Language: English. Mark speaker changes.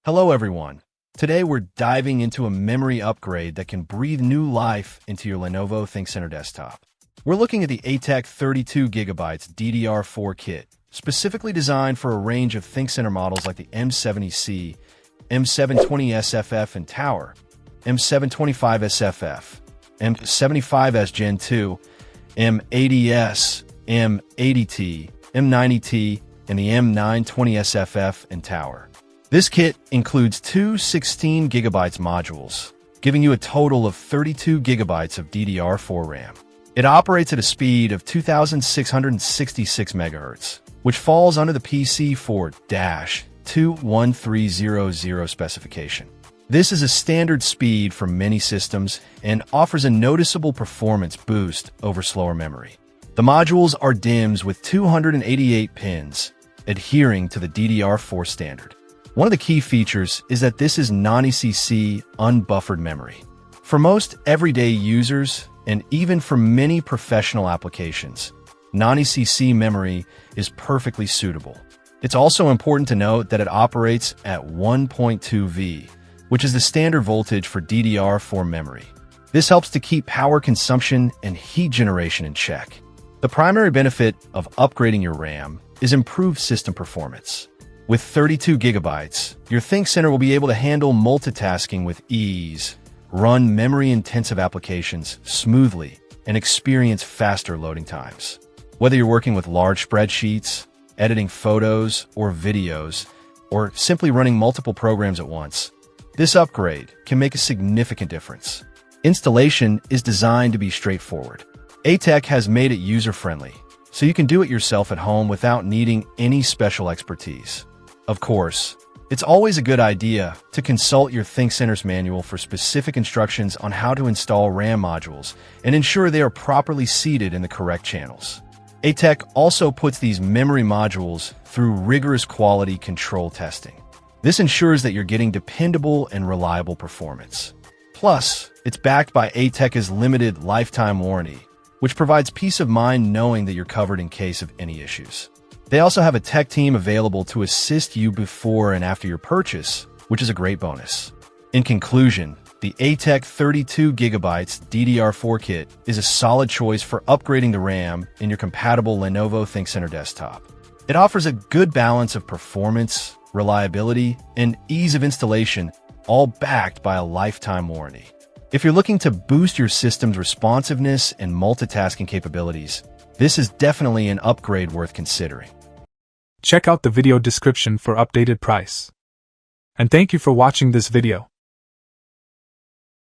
Speaker 1: Hello everyone. Today we're diving into a memory upgrade that can breathe new life into your Lenovo ThinkCentre desktop. We're looking at the ATEC 32GB DDR4 kit, specifically designed for a range of ThinkCentre models like the M70C, M720SFF and Tower, M725SFF, M75S Gen 2, M80S, M80T, M90T, and the M920SFF and Tower. This kit includes two 16GB modules, giving you a total of 32GB of DDR4 RAM. It operates at a speed of 2,666 MHz, which falls under the PC4-21300 specification. This is a standard speed for many systems and offers a noticeable performance boost over slower memory. The modules are DIMMs with 288 pins, adhering to the DDR4 standard. One of the key features is that this is non-ECC unbuffered memory. For most everyday users, and even for many professional applications, non-ECC memory is perfectly suitable. It's also important to note that it operates at 1.2V, which is the standard voltage for DDR4 memory. This helps to keep power consumption and heat generation in check. The primary benefit of upgrading your RAM is improved system performance. With 32GB, your ThinkCentre will be able to handle multitasking with ease, run memory-intensive applications smoothly, and experience faster loading times. Whether you're working with large spreadsheets, editing photos or videos, or simply running multiple programs at once, this upgrade can make a significant difference. Installation is designed to be straightforward. ATEC has made it user-friendly, so you can do it yourself at home without needing any special expertise. Of course, it's always a good idea to consult your ThinkCentre's manual for specific instructions on how to install RAM modules and ensure they are properly seated in the correct channels. ATEC also puts these memory modules through rigorous quality control testing. This ensures that you're getting dependable and reliable performance. Plus, it's backed by ATEC's limited lifetime warranty, which provides peace of mind knowing that you're covered in case of any issues. They also have a tech team available to assist you before and after your purchase, which is a great bonus. In conclusion, the ATEC 32GB DDR4 kit is a solid choice for upgrading the RAM in your compatible Lenovo ThinkCentre desktop. It offers a good balance of performance, reliability, and ease of installation, all backed by a lifetime warranty. If you're looking to boost your system's responsiveness and multitasking capabilities, this is definitely an upgrade worth considering.
Speaker 2: Check out the video description for updated price. And thank you for watching this video.